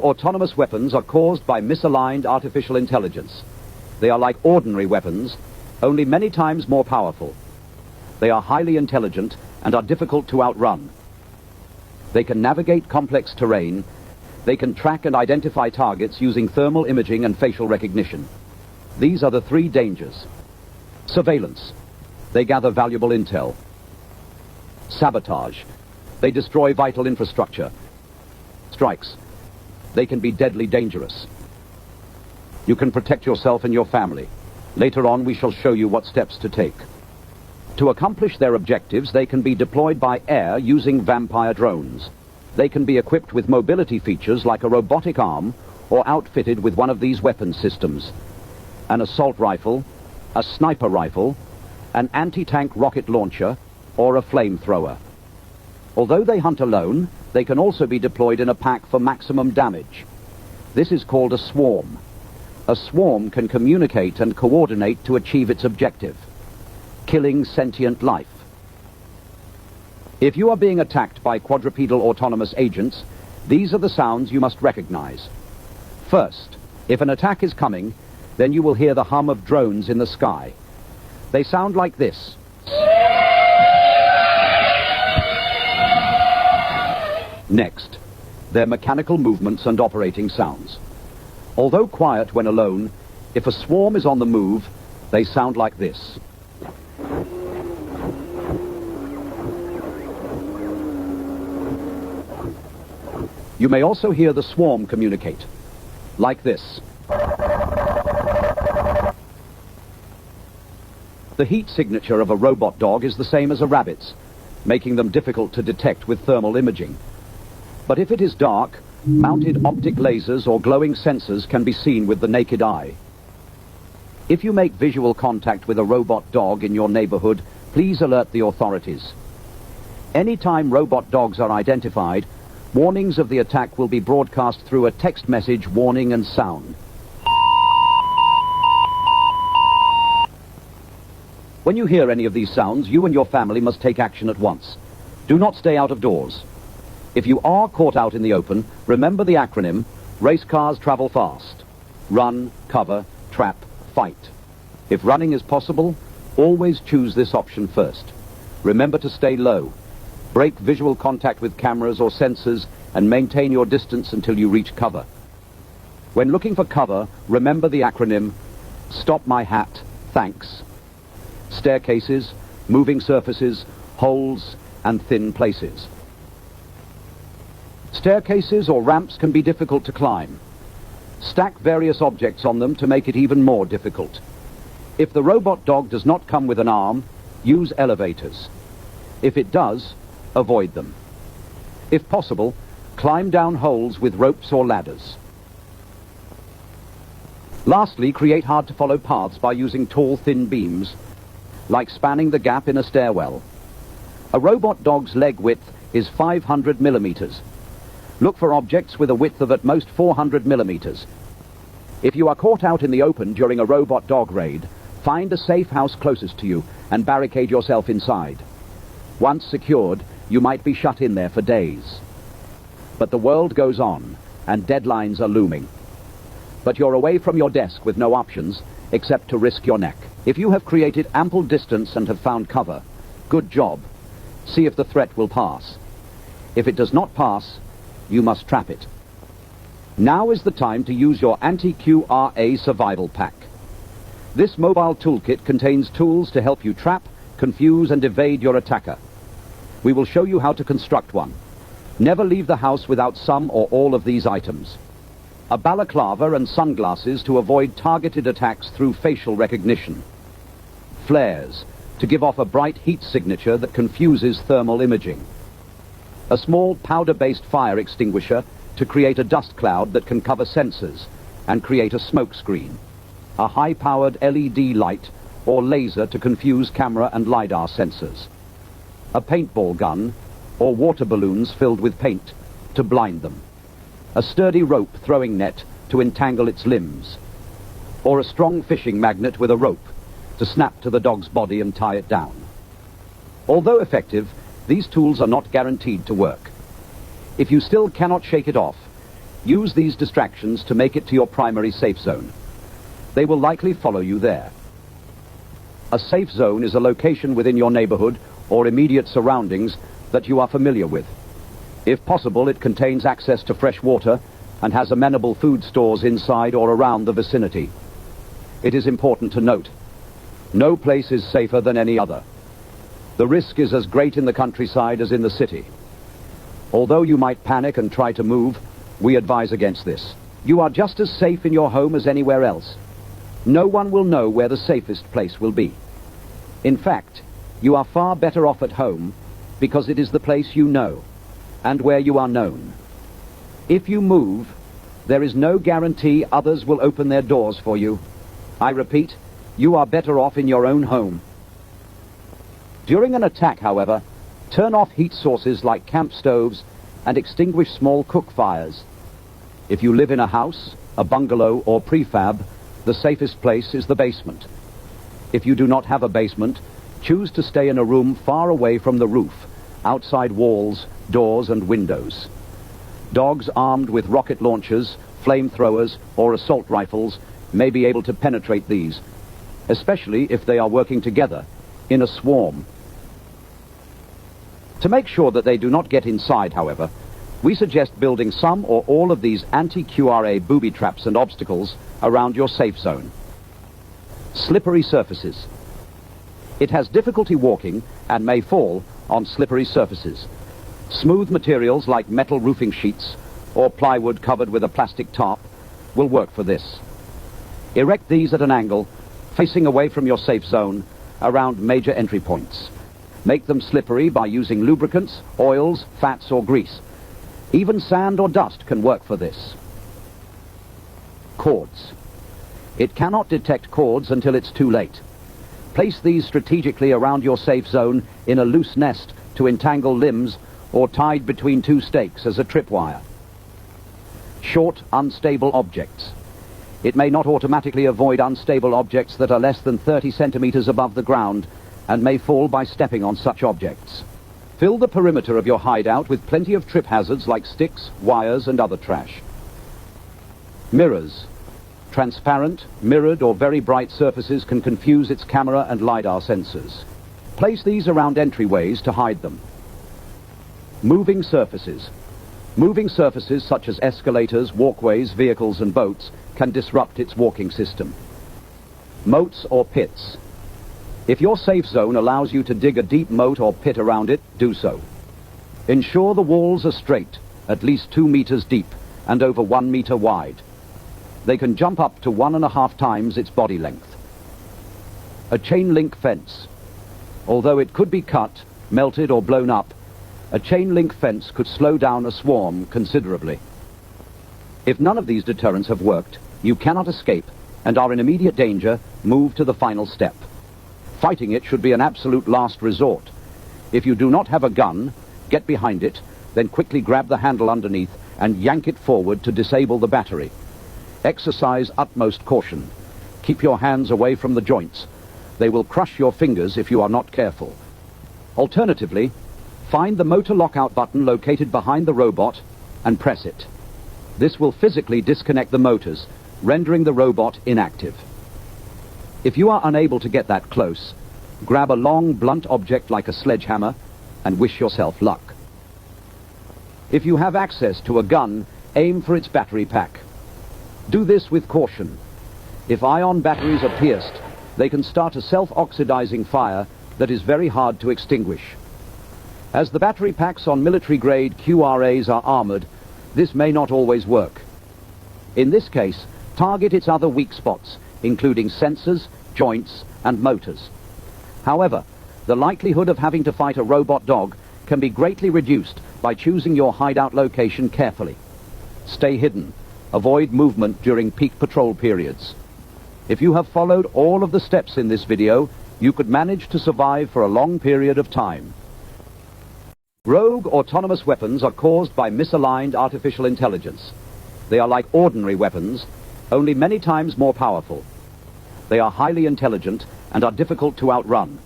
Autonomous weapons are caused by misaligned artificial intelligence. They are like ordinary weapons, only many times more powerful. They are highly intelligent and are difficult to outrun. They can navigate complex terrain. They can track and identify targets using thermal imaging and facial recognition. These are the three dangers. Surveillance. They gather valuable intel. Sabotage. They destroy vital infrastructure. Strikes. They can be deadly dangerous. You can protect yourself and your family. Later on, we shall show you what steps to take. To accomplish their objectives, they can be deployed by air using vampire drones. They can be equipped with mobility features like a robotic arm or outfitted with one of these weapon systems: an assault rifle, a sniper rifle, an anti-tank rocket launcher, or a flamethrower. Although they hunt alone, they can also be deployed in a pack for maximum damage. This is called a swarm. A swarm can communicate and coordinate to achieve its objective: killing sentient life. If you are being attacked by quadrupedal autonomous agents, these are the sounds you must recognize. First, if an attack is coming, then you will hear the hum of drones in the sky. They sound like this. Next, their mechanical movements and operating sounds. Although quiet when alone, if a swarm is on the move, they sound like this. You may also hear the swarm communicate, like this. The heat signature of a robot dog is the same as a rabbit's, making them difficult to detect with thermal imaging. But if it is dark, mounted optic lasers or glowing sensors can be seen with the naked eye. If you make visual contact with a robot dog in your neighborhood, please alert the authorities. Anytime robot dogs are identified, warnings of the attack will be broadcast through a text message warning and sound. When you hear any of these sounds, you and your family must take action at once. Do not stay out of doors. If you are caught out in the open, remember the acronym: race cars travel fast. Run, cover, trap, fight. If running is possible, always choose this option first. Remember to stay low. Break visual contact with cameras or sensors and maintain your distance until you reach cover. When looking for cover, remember the acronym: stop my hat, thanks. Staircases, moving surfaces, holes, and thin places. Staircases or ramps can be difficult to climb. Stack various objects on them to make it even more difficult. If the robot dog does not come with an arm, use elevators. If it does, avoid them. If possible, climb down holes with ropes or ladders. Lastly, create hard-to-follow paths by using tall, thin beams, like spanning the gap in a stairwell. A robot dog's leg width is 500 millimeters. Look for objects with a width of at most 400 millimeters. If you are caught out in the open during a robot dog raid, find a safe house closest to you and barricade yourself inside. Once secured, you might be shut in there for days. But the world goes on, and deadlines are looming. But you're away from your desk with no options except to risk your neck. If you have created ample distance and have found cover, good job. See if the threat will pass. If it does not pass, you must trap it. Now is the time to use your anti-QRA survival pack. This mobile toolkit contains tools to help you trap, confuse, and evade your attacker. We will show you how to construct one. Never leave the house without some or all of these items: a balaclava and sunglasses to avoid targeted attacks through facial recognition; flares to give off a bright heat signature that confuses thermal imaging; a small powder-based fire extinguisher to create a dust cloud that can cover sensors and create a smoke screen; a high-powered LED light or laser to confuse camera and LiDAR sensors; a paintball gun or water balloons filled with paint to blind them; a sturdy rope throwing net to entangle its limbs; or a strong fishing magnet with a rope to snap to the dog's body and tie it down. Although effective, these tools are not guaranteed to work. If you still cannot shake it off, Use these distractions to make it to your primary safe zone. They will likely follow you there. A safe zone is a location within your neighborhood or immediate surroundings that you are familiar with. If possible, it contains access to fresh water and has amenable food stores inside or around the vicinity. It is important to note, no place is safer than any other. The risk is as great in the countryside as in the city. Although you might panic and try to move, we advise against this. You are just as safe in your home as anywhere else. No one will know where the safest place will be. In fact, you are far better off at home because it is the place you know and where you are known. If you move, there is no guarantee others will open their doors for you. I repeat, you are better off in your own home. During an attack, however, turn off heat sources like camp stoves and extinguish small cook fires. If you live in a house, a bungalow or prefab, the safest place is the basement. If you do not have a basement, choose to stay in a room far away from the roof, outside walls, doors and windows. Dogs armed with rocket launchers, flamethrowers or assault rifles may be able to penetrate these, especially if they are working together in a swarm. To make sure that they do not get inside, however, we suggest building some or all of these anti-QRA booby traps and obstacles around your safe zone. Slippery surfaces. It has difficulty walking and may fall on slippery surfaces. Smooth materials like metal roofing sheets or plywood covered with a plastic tarp will work for this. Erect these at an angle, facing away from your safe zone, around major entry points. Make them slippery by using lubricants, oils, fats or grease. Even sand or dust can work for this. Cords. It cannot detect cords until it's too late. Place these strategically around your safe zone in a loose nest to entangle limbs or tied between two stakes as a tripwire. Short, unstable objects. It may not automatically avoid unstable objects that are less than 30 centimeters above the ground and may fall by stepping on such objects. Fill the perimeter of your hideout with plenty of trip hazards like sticks, wires and other trash. Mirrors. Transparent, mirrored or very bright surfaces can confuse its camera and LiDAR sensors. Place these around entryways to hide them. Moving surfaces. Moving surfaces such as escalators, walkways, vehicles and boats can disrupt its walking system. Moats or pits. If your safe zone allows you to dig a deep moat or pit around it, do so. Ensure the walls are straight, at least 2 meters deep and over 1 meter wide. They can jump up to 1.5 times its body length. A chain link fence. Although it could be cut, melted or blown up, a chain link fence could slow down a swarm considerably. If none of these deterrents have worked, you cannot escape and are in immediate danger, move to the final step. Fighting it should be an absolute last resort. If you do not have a gun, get behind it, then quickly grab the handle underneath and yank it forward to disable the battery. Exercise utmost caution. Keep your hands away from the joints. They will crush your fingers if you are not careful. Alternatively, find the motor lockout button located behind the robot and press it. This will physically disconnect the motors, rendering the robot inactive. If you are unable to get that close, grab a long, blunt object like a sledgehammer and wish yourself luck. If you have access to a gun, aim for its battery pack. Do this with caution. If ion batteries are pierced, they can start a self-oxidizing fire that is very hard to extinguish. As the battery packs on military-grade QRAs are armored, this may not always work. In this case, target its other weak spots, including sensors, joints, and motors. However, the likelihood of having to fight a robot dog can be greatly reduced by choosing your hideout location carefully. Stay hidden. Avoid movement during peak patrol periods. If you have followed all of the steps in this video, you could manage to survive for a long period of time. Rogue autonomous weapons are caused by misaligned artificial intelligence. They are like ordinary weapons, only many times more powerful. They are highly intelligent and are difficult to outrun.